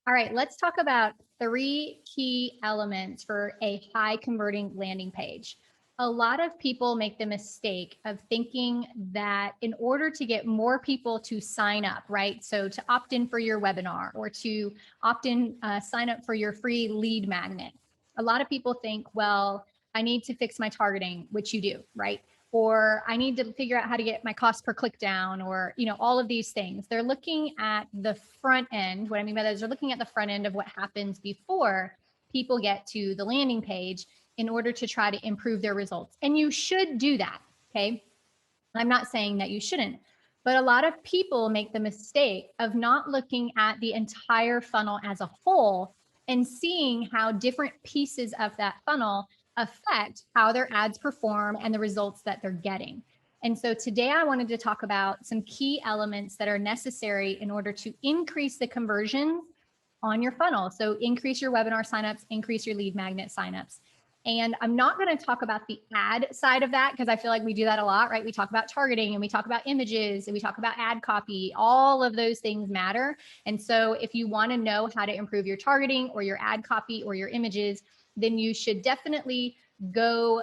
All right, let's talk about 3 key elements for a high converting landing page. A lot of people make the mistake of thinking that in order to get more people to sign up, right? So to opt in for your webinar or to opt in, sign up for your free lead magnet. A lot of people think, well, I need to fix my targeting, which you do, right? Or I need to figure out how to get my cost per click down, or, all of these things. They're looking at the front end. What I mean by that is they're looking at the front end of what happens before people get to the landing page in order to try to improve their results. And you should do that, okay? I'm not saying that you shouldn't, but a lot of people make the mistake of not looking at the entire funnel as a whole and seeing how different pieces of that funnel affect how their ads perform and the results that they're getting. And so today I wanted to talk about some key elements that are necessary in order to increase the conversions on your funnel. So increase your webinar signups, increase your lead magnet signups. And I'm not going to talk about the ad side of that because I feel like we do that a lot, right? We talk about targeting and we talk about images and we talk about ad copy. All of those things matter. And so if you want to know how to improve your targeting or your ad copy or your images, then you should definitely go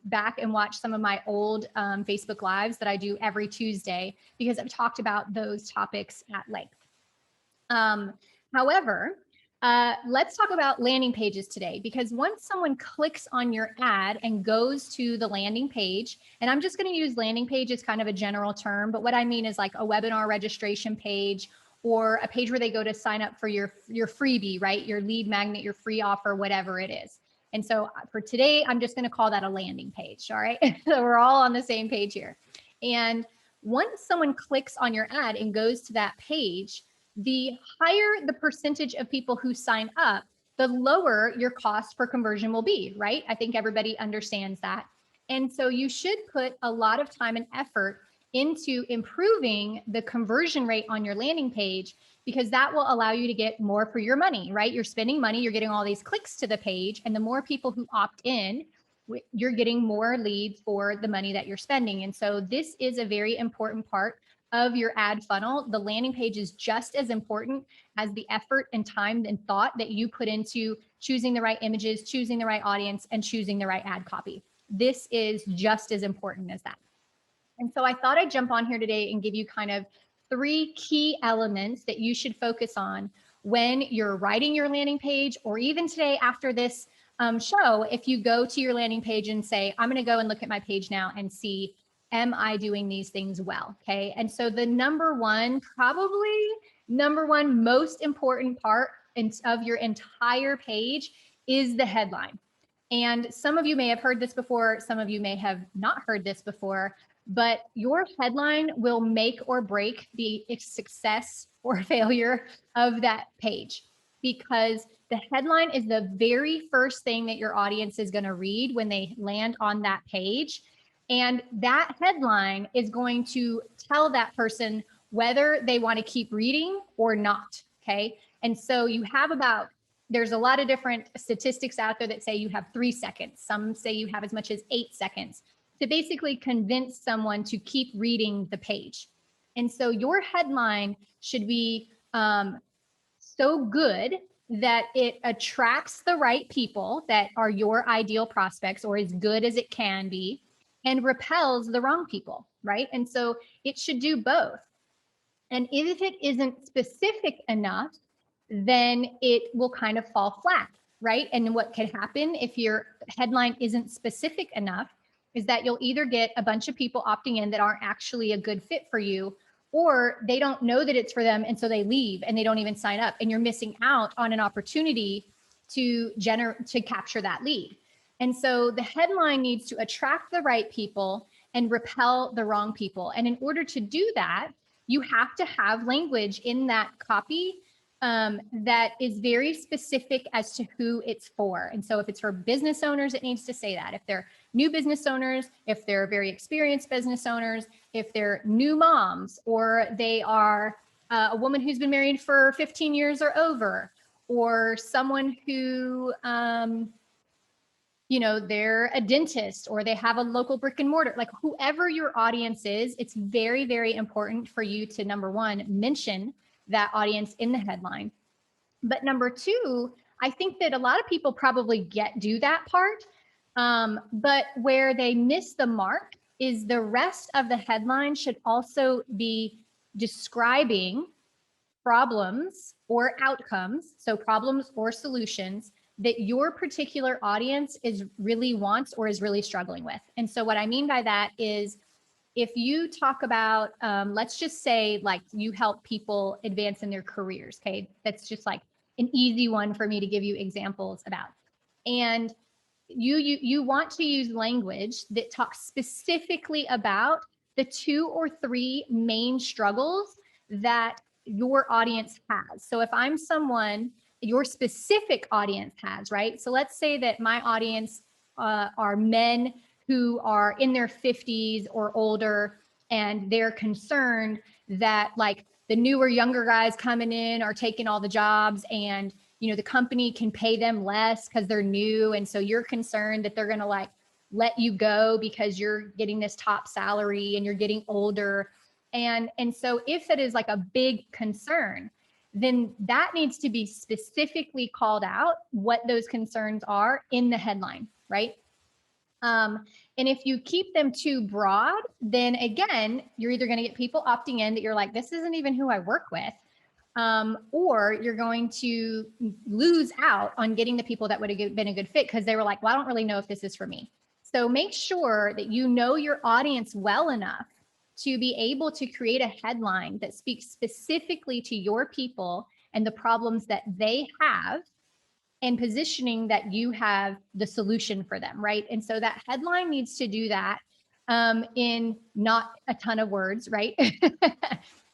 back and watch some of my old Facebook Lives that I do every Tuesday, because I've talked about those topics at length. However, let's talk about landing pages today, because once someone clicks on your ad and goes to the landing page, and I'm just going to use landing page as kind of a general term, but what I mean is like a webinar registration page or a page where they go to sign up for your freebie, right? Your lead magnet, your free offer, whatever it is. And so for today, I'm just going to call that a landing page. All right. So we're all on the same page here. And once someone clicks on your ad and goes to that page, the higher the percentage of people who sign up, the lower your cost per conversion will be, right? I think everybody understands that. And so you should put a lot of time and effort into improving the conversion rate on your landing page, because that will allow you to get more for your money, right? You're spending money, you're getting all these clicks to the page, and the more people who opt in, you're getting more leads for the money that you're spending. And so this is a very important part of your ad funnel. The landing page is just as important as the effort and time and thought that you put into choosing the right images, choosing the right audience, and choosing the right ad copy. This is just as important as that. And so I thought I'd jump on here today and give you kind of 3 key elements that you should focus on when you're writing your landing page, or even today after this show, if you go to your landing page and say, I'm going to go and look at my page now and see, am I doing these things well? Okay. And so the probably number one most important part of your entire page is the headline. And some of you may have heard this before, some of you may have not heard this before, but your headline will make or break the success or failure of that page, because the headline is the very first thing that your audience is going to read when they land on that page. And that headline is going to tell that person whether they want to keep reading or not. Okay. And so there's a lot of different statistics out there that say you have 3 seconds. Some say you have as much as 8 seconds to basically convince someone to keep reading the page. And so your headline should be so good that it attracts the right people that are your ideal prospects, or as good as it can be, and repels the wrong people, right? And so it should do both. And if it isn't specific enough, then it will kind of fall flat, right? And what can happen if your headline isn't specific enough is that you'll either get a bunch of people opting in that aren't actually a good fit for you, or they don't know that it's for them, and so they leave and they don't even sign up, and you're missing out on an opportunity to capture that lead. And so the headline needs to attract the right people and repel the wrong people. And in order to do that, you have to have language in that copy that is very specific as to who it's for. And so if it's for business owners, it needs to say that. If they're new business owners, if they're very experienced business owners, if they're new moms, or they are a woman who's been married for 15 years or over, or someone who, they're a dentist, or they have a local brick and mortar, like whoever your audience is, it's very, very important for you to, number one, mention that audience in the headline. But number two, I think that a lot of people probably do that part. But where they miss the mark is the rest of the headline should also be describing problems or outcomes, so problems or solutions that your particular audience is really wants or is really struggling with. And so what I mean by that is, if you talk about, let's just say like you help people advance in their careers, okay? That's just like an easy one for me to give you examples about. And you want to use language that talks specifically about the 2 or 3 main struggles that your audience has. So if I'm someone your specific audience has, right? So let's say that my audience are men who are in their 50s or older, and they're concerned that like the newer, younger guys coming in are taking all the jobs, and the company can pay them less because they're new. And so you're concerned that they're going to like let you go because you're getting this top salary and you're getting older. And so if it is like a big concern, then that needs to be specifically called out what those concerns are in the headline, right? And if you keep them too broad, then again, you're either going to get people opting in that you're like, this isn't even who I work with. Or you're going to lose out on getting the people that would have been a good fit because they were like, well, I don't really know if this is for me. So make sure that you know your audience well enough to be able to create a headline that speaks specifically to your people and the problems that they have, and positioning that you have the solution for them, right? And so that headline needs to do that in not a ton of words, right?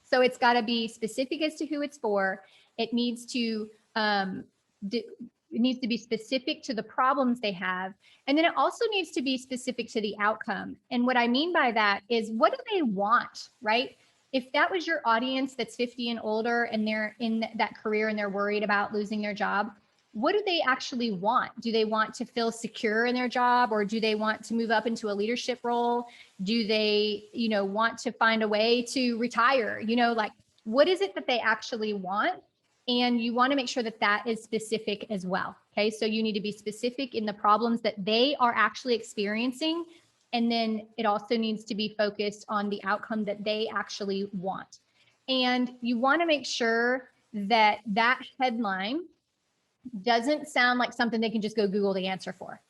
So it's got to be specific as to who it's for. It needs to be specific to the problems they have. And then it also needs to be specific to the outcome. And what I mean by that is, what do they want, right? If that was your audience that's 50 and older and they're in that career and they're worried about losing their job, what do they actually want? Do they want to feel secure in their job, or do they want to move up into a leadership role? Do they, want to find a way to retire? Like, what is it that they actually want? And you want to make sure that that is specific as well. Okay. So you need to be specific in the problems that they are actually experiencing. And then it also needs to be focused on the outcome that they actually want. And you want to make sure that that headline doesn't sound like something they can just go Google the answer for.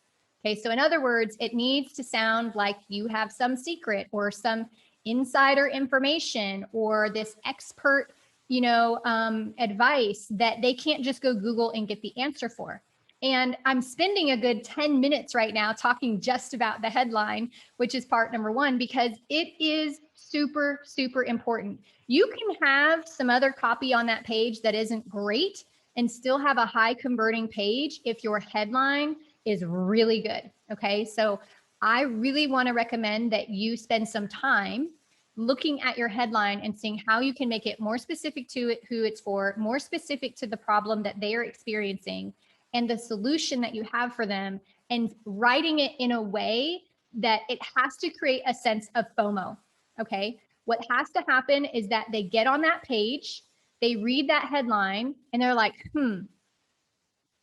Okay, so in other words, it needs to sound like you have some secret or some insider information or this expert, advice that they can't just go Google and get the answer for. And I'm spending a good 10 minutes right now talking just about the headline, which is part number 1, because it is super, super important. You can have some other copy on that page that isn't great and still have a high converting page if your headline is really good. Okay, so I really want to recommend that you spend some time looking at your headline and seeing how you can make it more specific to who it's for, more specific to the problem that they are experiencing and the solution that you have for them, and writing it in a way that it has to create a sense of FOMO. Okay, what has to happen is that they get on that page, they read that headline, and they're like,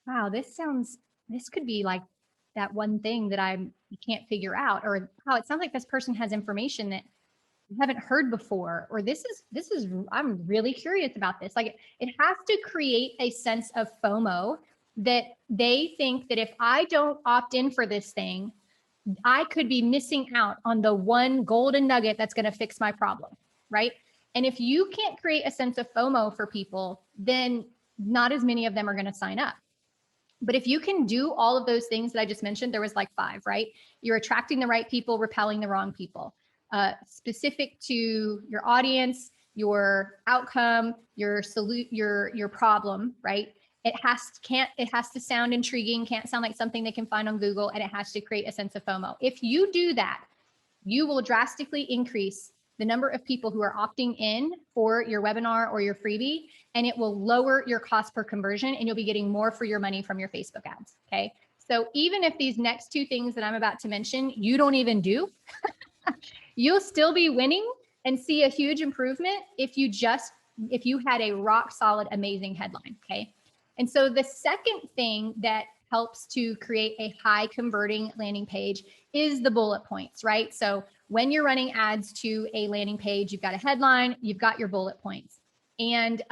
wow, this could be like that one thing that I can't figure out, or wow, it sounds like this person has information that I haven't heard before, or this is, I'm really curious about this. Like, it has to create a sense of FOMO, that they think that if I don't opt in for this thing, I could be missing out on the one golden nugget that's going to fix my problem, right? And if you can't create a sense of FOMO for people, then not as many of them are going to sign up. But if you can do all of those things that I just mentioned, there was like 5, right? You're attracting the right people, repelling the wrong people, specific to your audience, your outcome, your problem, right? It has to sound intriguing, can't sound like something they can find on Google, and it has to create a sense of FOMO. If you do that, you will drastically increase the number of people who are opting in for your webinar or your freebie, and it will lower your cost per conversion, and you'll be getting more for your money from your Facebook ads. Okay. So even if these next 2 things that I'm about to mention, you don't even do, you'll still be winning and see a huge improvement if you had a rock solid, amazing headline. Okay. And so the second thing that helps to create a high converting landing page is the bullet points, right? So when you're running ads to a landing page, you've got a headline, you've got your bullet points. And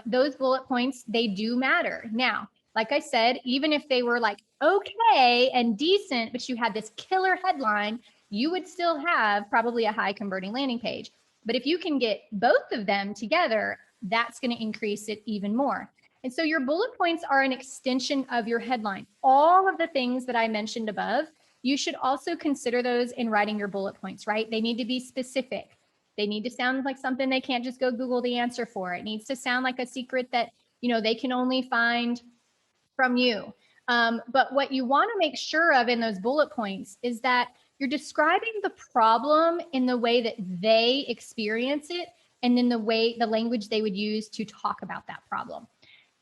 those bullet points, they do matter. Now, like I said, even if they were like okay and decent, but you had this killer headline, you would still have probably a high converting landing page. But if you can get both of them together, that's going to increase it even more. And so your bullet points are an extension of your headline. All of the things that I mentioned above, you should also consider those in writing your bullet points, right? They need to be specific. They need to sound like something they can't just go Google the answer for. It needs to sound like a secret that, you know, they can only find from you. But what you want to make sure of in those bullet points is that you're describing the problem in the way that they experience it and in the language they would use to talk about that problem.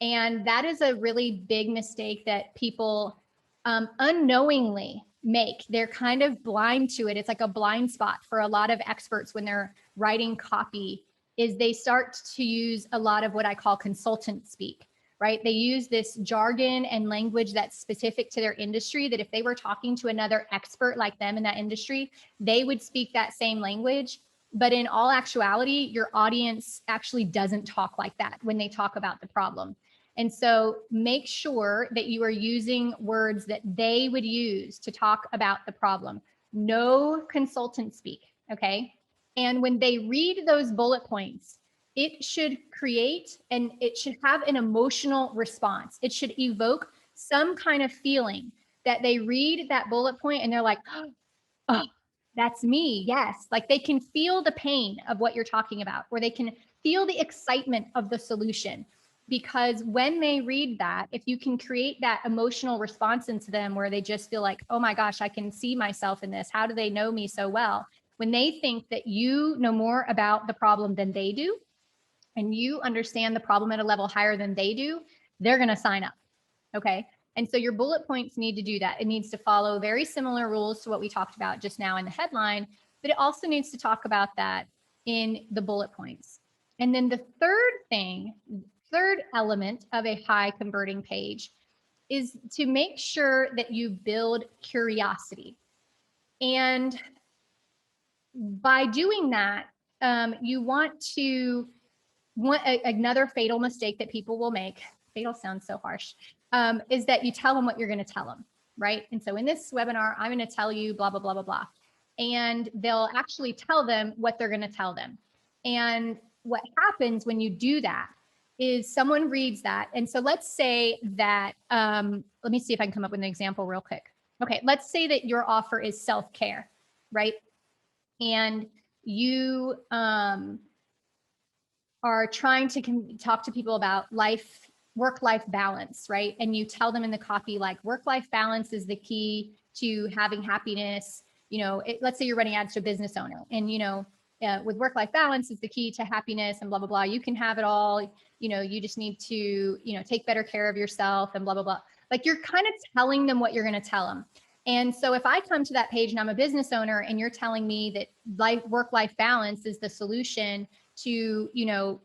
And that is a really big mistake that people unknowingly make. They're kind of blind to it. It's like a blind spot for a lot of experts when they're writing copy, is they start to use a lot of what I call consultant speak, right? They use this jargon and language that's specific to their industry, that if they were talking to another expert like them in that industry, they would speak that same language. But in all actuality, your audience actually doesn't talk like that when they talk about the problem. And so make sure that you are using words that they would use to talk about the problem. No consultant speak, okay? And when they read those bullet points, it should create and it should have an emotional response. It should evoke some kind of feeling that they read that bullet point and they're like, oh, that's me. Yes. Like they can feel the pain of what you're talking about, or they can feel the excitement of the solution. Because when they read that, if you can create that emotional response into them where they just feel like, oh my gosh, I can see myself in this. How do they know me so well? When they think that you know more about the problem than they do, and you understand the problem at a level higher than they do, they're going to sign up. Okay. And so your bullet points need to do that. It needs to follow very similar rules to what we talked about just now in the headline, but it also needs to talk about that in the bullet points. And then the third element of a high converting page is to make sure that you build curiosity. And by doing that, you want to another fatal mistake that people will make, fatal sounds so harsh, is that you tell them what you're going to tell them, right? And so in this webinar, I'm going to tell you blah, blah, blah, blah, blah. And they'll actually tell them what they're going to tell them. And what happens when you do that is someone reads that. And so let's say that, let me see if I can come up with an example real quick. Okay, let's say that your offer is self-care, right? And you are trying to talk to people about work-life balance, right? And you tell them in the copy, like, work-life balance is the key to having happiness. You know, let's say you're running ads to a business owner, and, you know, with work-life balance is the key to happiness and blah, blah, blah. You can have it all. You know, you just need to, you know, take better care of yourself and blah, blah, blah. Like, you're kind of telling them what you're going to tell them. And so if I come to that page and I'm a business owner and you're telling me that work-life balance is the solution to, you know,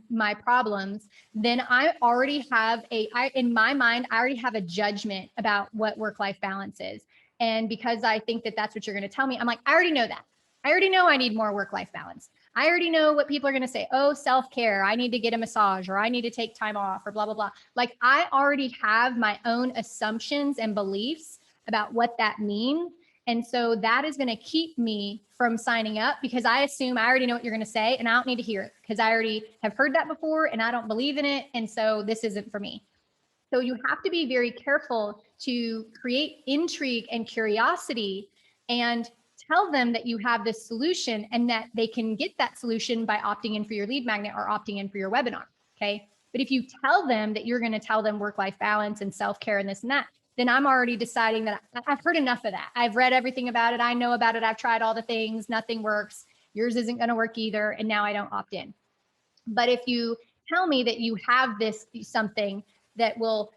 my problems, then I already have in my mind, I already have a judgment about what work-life balance is. And because I think that that's what you're going to tell me, I'm like, I already know that. I already know I need more work-life balance. I already know what people are going to say. Oh, self-care. I need to get a massage, or I need to take time off, or blah, blah, blah. Like, I already have my own assumptions and beliefs about what that means. And so that is going to keep me from signing up, because I assume I already know what you're going to say and I don't need to hear it because I already have heard that before and I don't believe in it. And so this isn't for me. So you have to be very careful to create intrigue and curiosity and tell them that you have this solution and that they can get that solution by opting in for your lead magnet or opting in for your webinar. Okay. But if you tell them that you're going to tell them work-life balance and self-care and this and that, then I'm already deciding that I've heard enough of that. I've read everything about it. I know about it. I've tried all the things. Nothing works. Yours isn't going to work either. And now I don't opt in. But if you tell me that you have something that will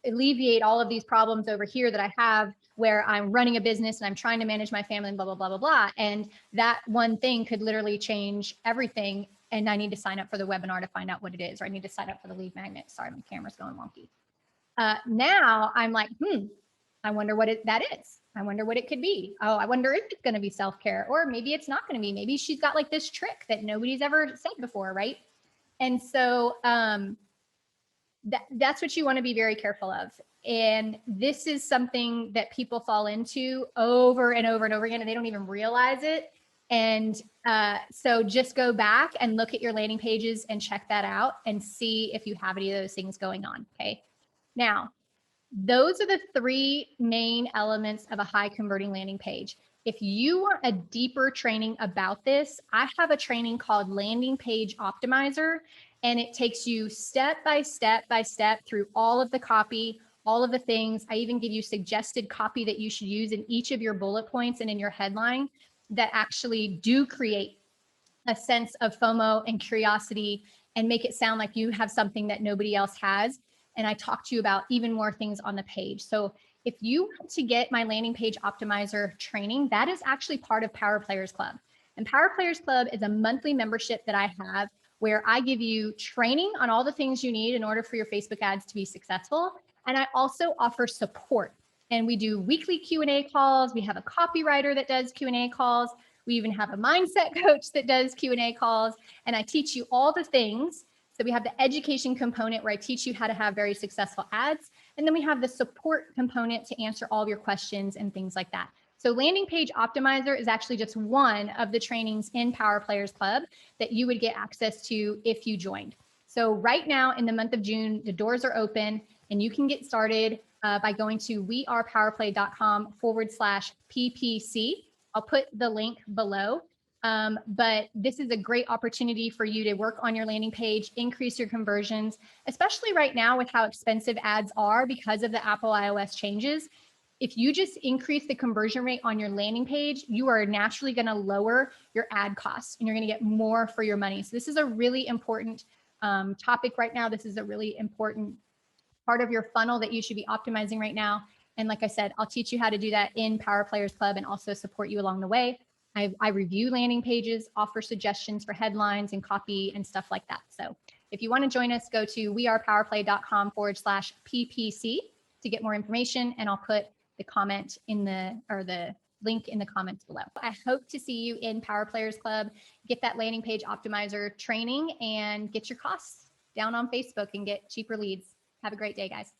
alleviate all of these problems over here that I have, where I'm running a business and I'm trying to manage my family and blah, blah, blah, blah, blah. And that one thing could literally change everything. And I need to sign up for the webinar to find out what it is, or I need to sign up for the lead magnet. Sorry, my camera's going wonky. Now I'm like, I wonder what that is. I wonder what it could be. Oh, I wonder if it's going to be self-care, or maybe it's not going to be. Maybe she's got like this trick that nobody's ever said before, right? And so that's what you want to be very careful of. And this is something that people fall into over and over and over again, and they don't even realize it. And so just go back and look at your landing pages and check that out and see if you have any of those things going on. Okay. Now, those are the three main elements of a high converting landing page. If you want a deeper training about this, I have a training called Landing Page Optimizer, and it takes you step by step by step through all of the copy, all of the things. I even give you suggested copy that you should use in each of your bullet points and in your headline that actually do create a sense of FOMO and curiosity and make it sound like you have something that nobody else has. And I talk to you about even more things on the page. So if you want to get my landing page optimizer training, that is actually part of Power Players Club. And Power Players Club is a monthly membership that I have where I give you training on all the things you need in order for your Facebook ads to be successful. And I also offer support. And we do weekly Q&A calls. We have a copywriter that does Q&A calls. We even have a mindset coach that does Q&A calls. And I teach you all the things. So we have the education component where I teach you how to have very successful ads. And then we have the support component to answer all of your questions and things like that. So Landing Page Optimizer is actually just one of the trainings in Power Players Club that you would get access to if you joined. So right now in the month of June, the doors are open and you can get started by going to wearepowerplay.com/PPC. I'll put the link below. But this is a great opportunity for you to work on your landing page, increase your conversions, especially right now with how expensive ads are because of the Apple iOS changes. If you just increase the conversion rate on your landing page, you are naturally going to lower your ad costs and you're going to get more for your money. So this is a really important topic right now. This is a really important part of your funnel that you should be optimizing right now. And like I said, I'll teach you how to do that in Power Players Club and also support you along the way. I review landing pages, offer suggestions for headlines and copy and stuff like that. So if you want to join us, go to wearepowerplay.com/PPC to get more information. And I'll put the comment in the link in the comments below. I hope to see you in Power Players Club, get that landing page optimizer training and get your costs down on Facebook and get cheaper leads. Have a great day, guys.